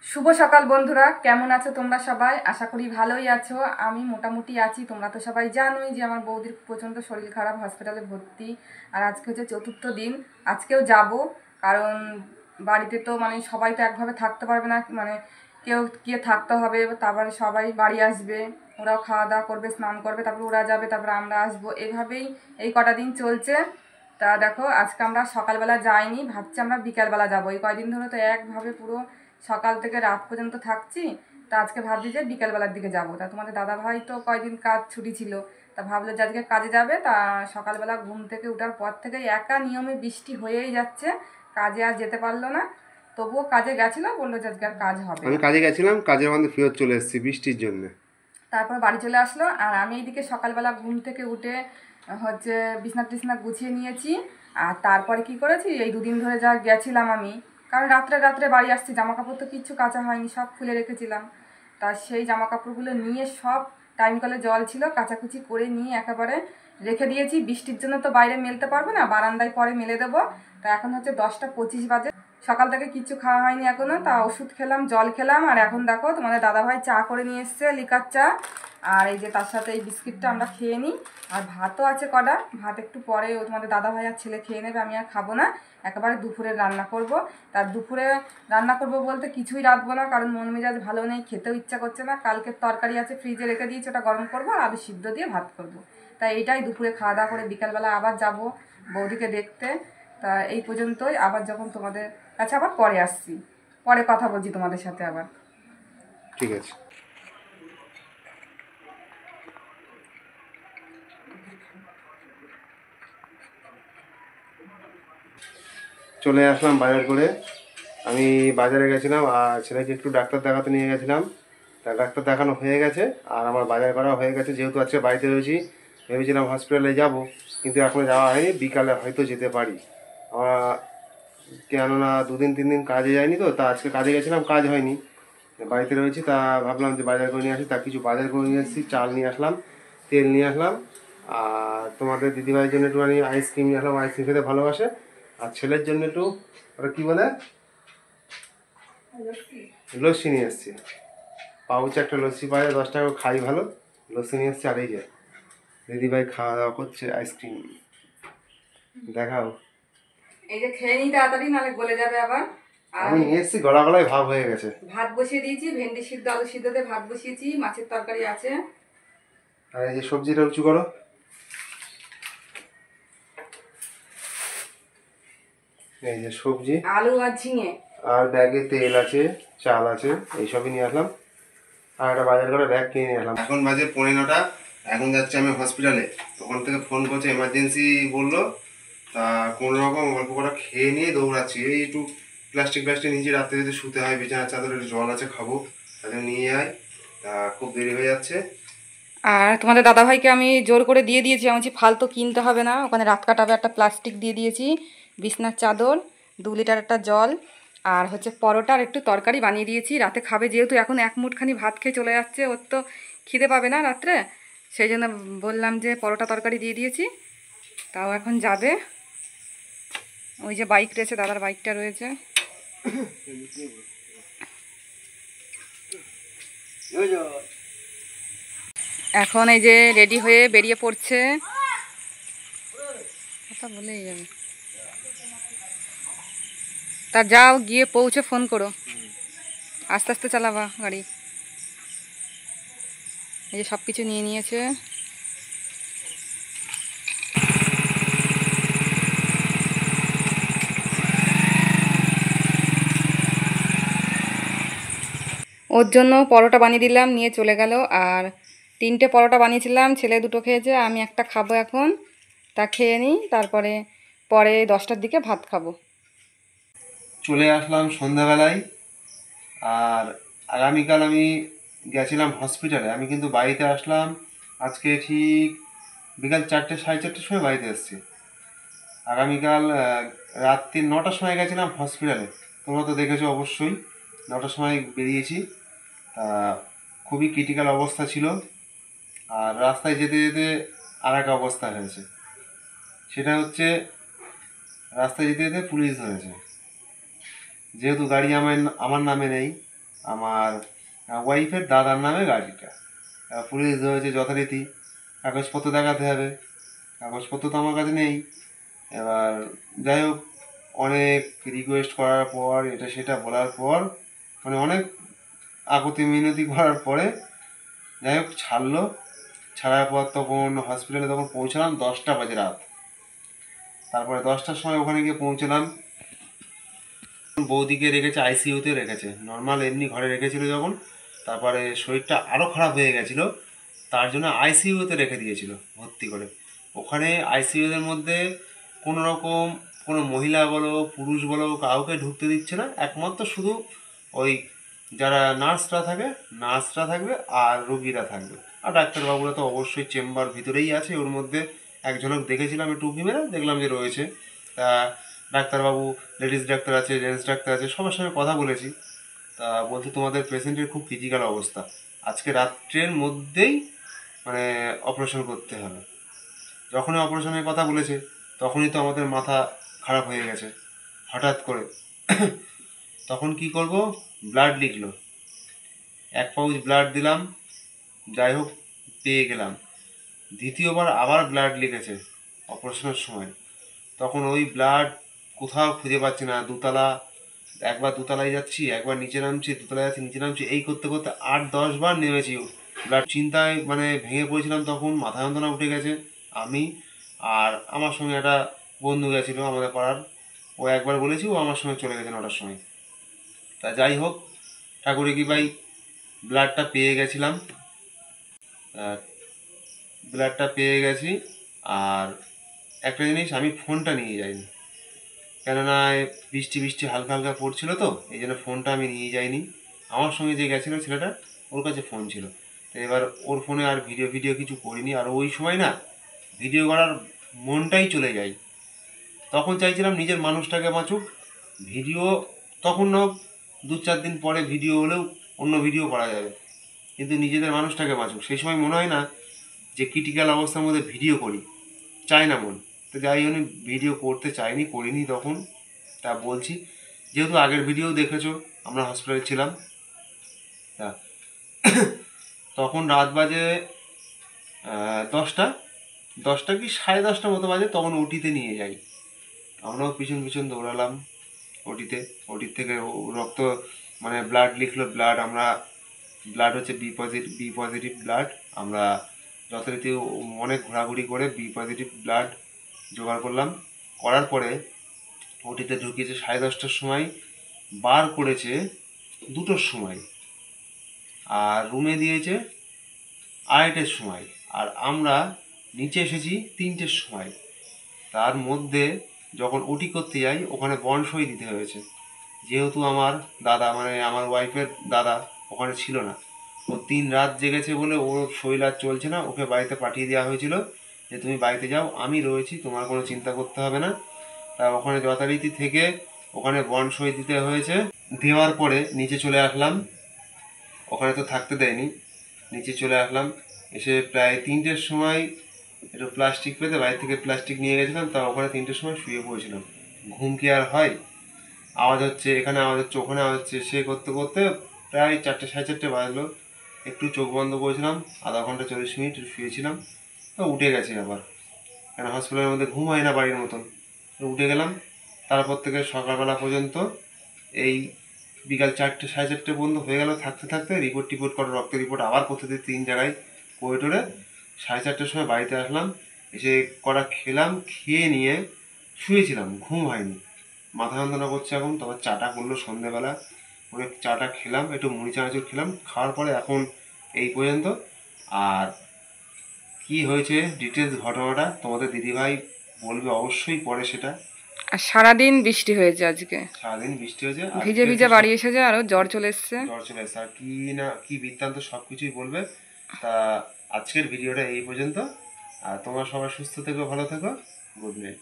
শুভ সকাল বন্ধুরা, কেমন আছো তোমরা সবাই? আশা করি ভালোই আছো। আমি মোটামুটি আছি। তোমরা তো সবাই জানোই যে আমার বৌদির প্রচণ্ড শরীর খারাপ, হসপিটালে ভর্তি। আর আজকে হচ্ছে চতুর্থ দিন। আজকেও যাব, কারণ বাড়িতে তো সবাই তো একভাবে থাকতে পারবে না, কেউ গিয়ে থাকতে হবে। তারপরে সবাই বাড়ি আসবে, ওরাও খাওয়া দাওয়া করবে, স্নান করবে, তারপরে ওরা যাবে, তারপরে আমরা আসবো। এইভাবেই এই কটা দিন চলছে। তা দেখো, আজকে আমরা সকালবেলা যাইনি, ভাবছি আমরা বিকালবেলা যাবো। এই কয়দিন ধরে তো একভাবে পুরো সকাল থেকে রাত পর্যন্ত থাকছি। তা আজকে ভাবছি যে বিকেলবেলার দিকে যাব। তা তোমাদের দাদাভাই তো কয়দিন কাজ ছুটি ছিল, তা ভাবলো যে আজকে কাজে যাবে। তা সকালবেলা ঘুম থেকে ওঠার পর থেকে একা নিয়মে বৃষ্টি হয়েই যাচ্ছে, কাজে আর যেতে পারলো না। তবুও কাজে গেছিলো, বললো যে আজকে আর কাজ হবে। আমি কাজে গেছিলাম, কাজের মধ্যে ফেরত চলে এসেছি বৃষ্টির জন্য। তারপর বাড়ি চলে আসলো। আর আমি এইদিকে সকালবেলা ঘুম থেকে উঠে হচ্ছে বিছনা টিছনা গুছিয়ে নিয়েছি। আর তারপরে কি করেছি, এই দুদিন ধরে যা গেছিলাম আমি, কারণ রাত্রে রাত্রে বাড়ি আসছি, জামা কাপড় তো কিচ্ছু কাচা হয়নি, সব খুলে রেখেছিলাম। তা সেই জামা কাপড়গুলো নিয়ে সব টাইম কলে জল ছিল, কাচাকুচি করে নিয়ে একেবারে রেখে দিয়েছি। বৃষ্টির জন্য তো বাইরে মেলতে পারবো না, বারান্দায় পরে মেলে দেবো। তা এখন হচ্ছে 10টা 25 বাজে, সকাল থেকে কিচ্ছু খাওয়া হয়নি এখনও। তা ওষুধ খেলাম, জল খেলাম। আর এখন দেখো তোমাদের দাদাভাই চা করে নিয়ে এসছে, লিকার চা। আর এই যে তার সাথে এই বিস্কিটটা আমরা খেয়ে নিই। আর ভাতও আছে কটা, ভাত একটু পরে ও তোমাদের দাদাভাই আর ছেলে খেয়ে নেবে, আমি আর খাবো না। একেবারে দুপুরে রান্না করব। তার দুপুরে রান্না করব বলতে কিছুই রাখবো না, কারণ মন মেজাজ ভালো নেই, খেতেও ইচ্ছা করছে না। কালকের তরকারি আছে ফ্রিজে রেখে দিয়েছি, ওটা গরম করবো আর আলু সিদ্ধ দিয়ে ভাত করব। তাই এইটাই দুপুরে খাওয়া দাওয়া করে বিকালবেলা আবার যাব বৌদিকে দেখতে। তা এই পর্যন্তই। আবার যখন তোমাদের কাছে আবার পরে আসছি, পরে কথা বলছি তোমাদের সাথে আবার। ঠিক আছে। চলে আসলাম বাজার করে। আমি বাজারে গেছিলাম আর ছেলেকে একটু ডাক্তার দেখাতে নিয়ে গেছিলাম। তা ডাক্তার দেখানো হয়ে গেছে আর আমার বাজার করা হয়ে গেছে। যেহেতু আজকে বাড়িতে রয়েছি, ভেবেছিলাম হসপিটালে যাব, কিন্তু এখনও যাওয়া হয়নি। বিকালে হয়তো যেতে পারি। আমরা কেননা 2-3 দিন কাজে যায়নি তো, তা আজকে কাজে গেছিলাম, কাজ হয়নি, বাড়িতে রয়েছি। তা ভাবলাম যে বাজার করে নিয়ে আসি। তা কিছু বাজার করে নিয়ে এসেছি, চাল নিয়ে আসলাম, তেল নিয়ে আসলাম। আর তোমাদের দিদিভাইয়ের জন্য একটুখানি আইসক্রিম নিয়ে আসলাম, আইসক্রিম খেতে ভালোবাসে। আর ছেলের জন্য একটু, ওটা কী বলে, লস্যি নিয়ে এসেছি। পাউচে একটা লস্যি পাওয়া যায়, 10 টাকা, খাই ভালো, লস্যি নিয়ে এসেছি। আর এই যে দিদিভাই খাওয়া দাওয়া করছে, আইসক্রিম দেখাও। এই যে খেয়ে নিই তাড়াতাড়ি, নাহলে গলে যাবে আবার। আর আমি নিয়ে এসেছি, গলা গলায় ভাব হয়ে গেছে। ভাত বসিয়ে দিয়েছি, ভেন্ডি সিদ্ধ আলু সিদ্ধ দিয়ে ভাত বসিয়েছি, মাছের তরকারি আছে। আর এই যে সবজিটা উঁচু করো, এই যে সবজি, আলু আর ঝিঙে। আর ব্যাগে তেল আছে, চাল আছে, এইসবই নিয়ে আসলাম। আর একটা বাজার করে ব্যাগ কিনে নিয়ে আসলাম। এখন বাজে 9:45। এখন যাচ্ছি আমি হসপিটালে। তখন থেকে ফোন করছে, এমার্জেন্সি বললো। তা কোনো রকম অল্প করে খেয়ে নিয়ে দৌড়াচ্ছি। এই একটু প্লাস্টিক নিচে, রাত্রে যদি শুতে হয়, বিছানার চাদর, একটু জল আছে খাবো, তাদের নিয়ে আয়। তা খুব দেরি হয়ে যাচ্ছে। আর তোমাদের দাদাভাইকে আমি জোর করে দিয়ে দিয়েছি, আমি বলছি ফালতু কিনতে হবে না, ওখানে রাত কাটাবে, একটা প্লাস্টিক দিয়ে দিয়েছি, বিছনার চাদর, 2 লিটার একটা জল, আর হচ্ছে পরোটার একটু তরকারি বানিয়ে দিয়েছি। রাতে খাবে, যেহেতু এখন এক মুঠখানি ভাত খেয়ে চলে যাচ্ছে, ওর তো খিদে পাবে না রাত্রে, সেই জন্য বললাম যে পরোটা তরকারি দিয়ে দিয়েছি। তাও এখন যাবে। ওই যে বাইক রয়েছে, দাদার বাইকটা রয়েছে। এখন এই যে রেডি হয়ে বেরিয়ে পড়ছে, কথা বলেই যাবে। তা যাও, গিয়ে পৌঁছে ফোন করো, আস্তে আস্তে চালাবা গাড়ি। এই যে সব কিছু নিয়ে নিয়েছে। ওর জন্য পরোটা বানিয়ে দিলাম, নিয়ে চলে গেল। আর 3টে পরোটা বানিয়েছিলাম, ছেলে 2টো খেয়েছে, আমি একটা খাবো এখন। তা খেয়ে নিই, তারপরে পরে 10টার দিকে ভাত খাবো। চলে আসলাম সন্ধ্যাবেলায়। আর আগামীকাল আমি গেছিলাম হসপিটালে, আমি কিন্তু বাড়িতে আসলাম আজকে ঠিক বিকাল 4টে 4:30টার সময় বাড়িতে এসেছি। আগামীকাল রাত্রি 9টার সময় গেছিলাম হসপিটালে, তোমরা তো দেখেছো অবশ্যই। 9টার সময় বেরিয়েছি। তা খুবই ক্রিটিক্যাল অবস্থা ছিল। আর রাস্তায় যেতে যেতে আর একটা অবস্থা হয়েছে, সেটা হচ্ছে রাস্তায় যেতে যেতে পুলিশ ধরেছে। যেহেতু গাড়ি আমার নামে নেই, আমার ওয়াইফের দাদার নামে গাড়িটা। পুলিশ ধরেছে যথারীতি, কাগজপত্র দেখাতে হবে, কাগজপত্র তো আমার কাছে নেই। এবার যাই হোক, অনেক রিকোয়েস্ট করার পর, এটা সেটা বলার পর, মানে অনেক আকুতি মিনতি করার পরে যাই হোক ছাড়লো। ছাড়ার পর তখন হসপিটালে তখন পৌঁছলাম 10টা বাজে রাত। তারপরে 10টার সময় ওখানে গিয়ে পৌঁছলাম। বৌদিকে রেখেছে আইসিইউতে রেখেছে, নর্মাল এমনি ঘরে রেখেছিল যখন, তারপরে শরীরটা আরও খারাপ হয়ে গেছিলো, তার জন্য আইসিইউতে রেখে দিয়েছিল ভর্তি করে। ওখানে আইসিইউদের মধ্যে কোনো রকম কোনো মহিলা বলো পুরুষ বলো কাউকে ঢুকতে দিচ্ছে না, একমাত্র শুধু ওই যারা নার্সরা থাকবে আর রোগীরা থাকবে। আর ডাক্তারবাবুরা তো অবশ্যই চেম্বার ভিতরেই আছে, ওর মধ্যে একজনক দেখেছিলাম একটু উঁকি মেরে, দেখলাম যে রয়েছে। তা ডাক্তারবাবু, লেডিস ডাক্তার আছে, জেন্টস ডাক্তার আছে, সবার সঙ্গে কথা বলেছি। তা বলছে তোমাদের পেশেন্টের খুব ক্রিটিক্যাল অবস্থা, আজকে রাত্রের মধ্যেই মানে অপারেশন করতে হবে। যখনই অপারেশনের কথা বলেছে তখনই তো আমাদের মাথা খারাপ হয়ে গেছে হঠাৎ করে। তখন কি করব, ব্লাড লিখলো, 1 পাউচ ব্লাড দিলাম, যাই হোক পেয়ে গেলাম। দ্বিতীয়বার আবার ব্লাড লিখেছে অপারেশনের সময়, তখন ওই ব্লাড কোথাও খুঁজে পাচ্ছি না। একবার দুতলায় যাচ্ছি, একবার নিচে নামছি, দুতলায় যাচ্ছি, নিচে নামছি, এই করতে করতে 8-10 বার নেমেছি। ব্লাড চিন্তায় মানে ভেঙে পড়েছিলাম, তখন মাথা যন্ত্রণা উঠে গেছে। আমি আর আমার সঙ্গে একটা বন্ধু গেছিলো আমাদের পাড়ার, ও একবার বলেছি, ও আমার সঙ্গে চলে গেছে 9টার সময়। তা যাই হোক, ঠাকুরে কি ভাই ব্লাডটা পেয়ে গেছিলাম, ব্লাডটা পেয়ে গেছি। আর একটা জিনিস, আমি ফোনটা নিয়ে যাইনি, কেননা বৃষ্টি বৃষ্টি হালকা হালকা পড়ছিল, তো এই জন্য ফোনটা আমি নিয়ে যাইনি। আমার সঙ্গে যে গেছিলো ছেলেটা, ওর কাছে ফোন ছিল। তো এবার ওর ফোনে আর ভিডিও কিছু করিনি। আর ওই সময় না ভিডিও করার মনটাই চলে যায়, তখন চাইছিলাম নিজের মানুষটাকে বাঁচুক। ভিডিও তখন না, 2-4 দিন পরে ভিডিও হলেও অন্য ভিডিও করা যাবে, কিন্তু নিজেদের মানুষটাকে বাঁচুক সেই সময় মনে হয় না যে ক্রিটিক্যাল অবস্থার মধ্যে ভিডিও করি, চাই না মন। তো যাই জন্য ভিডিও করতে চাইনি, করিনি তখন। তা বলছি, যেহেতু আগের ভিডিও দেখেছো আমরা হসপিটালে ছিলাম, তা তখন রাত বাজে 10টা, 10টা কি 10:30 মতো বাজে, তখন ওটিতে নিয়ে যাই। আমরাও পিছন পিছন দৌড়ালাম ওটির থেকে রক্ত মানে ব্লাড লিখলো, ব্লাড হচ্ছে বি পজিটিভ ব্লাড। আমরা যথারীতি অনেক ঘোরাঘুরি করে বি পজিটিভ ব্লাড জোগাড় করলাম। করার পরে ওটিতে ঢুকিয়েছে 10:30টার সময়, বার করেছে 2টোর সময়, আর রুমে দিয়েছে 2:30টার সময়, আর আমরা নিচে এসেছি 3টের সময়। তার মধ্যে যখন ওটি করতে যাই ওখানে বন্ড সই দিতে হয়েছে, যেহেতু আমার দাদা মানে আমার ওয়াইফের দাদা ওখানে ছিল না, ও 3 রাত জেগেছে বলে ওর শরীর আর চলছে না, ওকে বাড়িতে পাঠিয়ে দেওয়া হয়েছিল যে তুমি বাড়িতে যাও, আমি রয়েছি, তোমার কোনো চিন্তা করতে হবে না। তা ওখানে যথারীতি থেকে ওখানে বন্ড সই দিতে হয়েছে। দেওয়ার পরে নিচে চলে আসলাম, ওখানে তো থাকতে দেয়নি, নিচে চলে আসলাম। এসে প্রায় 3টের সময় একটু প্লাস্টিক পেতে বাইরে থেকে প্লাস্টিক নিয়ে গেছিলাম, তা ওখানে 3টের সময় শুয়ে পড়েছিলাম। ঘুম কি আর হয়, আওয়াজ হচ্ছে এখানে, আওয়াজ হচ্ছে ওখানে, আওয়াজ হচ্ছে, সে করতে করতে প্রায় 4টে 4:30 বাজলো। একটু চোখ বন্ধ করেছিলাম, আধা ঘন্টা 40 মিনিট শুয়েছিলাম, তো উঠে গেছে আবার, কেন হসপিটালের মধ্যে ঘুম হয় না বাড়ির মতন। তো উঠে গেলাম। তারপর থেকে সকালবেলা পর্যন্ত এই বিকাল 4টে 4:30 পর্যন্ত হয়ে গেল, থাকতে থাকতে রিপোর্ট করে, রক্তের রিপোর্ট আবার করতে 3 জায়গায় করিডোরে। 4:30টার সময় বাড়িতে আসলাম, এসে কটা খেলাম, খেয়ে নিয়ে শুয়েছিলাম, ঘুম হয়নি, মাথা যন্ত্রণা করছে এখন। তারপর চাটা করলো সন্ধ্যেবেলা, করে চাটা খেলাম, একটু মুড়ি চানাচুর খেলাম, খাওয়ার পরে এখন এই পর্যন্ত। আর কি হয়েছে ডিটেলস ঘটনাটা তোমাদের দিদিভাই বলবে অবশ্যই পরে সেটা। আর সারাদিন বৃষ্টি হয়েছে আজকে, সারাদিন বৃষ্টি হয়েছে, আর ভিজে ভিজে বাড়ি এসেছে, আরো জ্বর চলে এসছে। আর কি না কি বৃত্তান্ত সব কিছুই বলবে। তা আজকের ভিডিওটা এই পর্যন্ত, আর তোমরা সবাই সুস্থ থেকো, ভালো থেকো, গুড নাইট।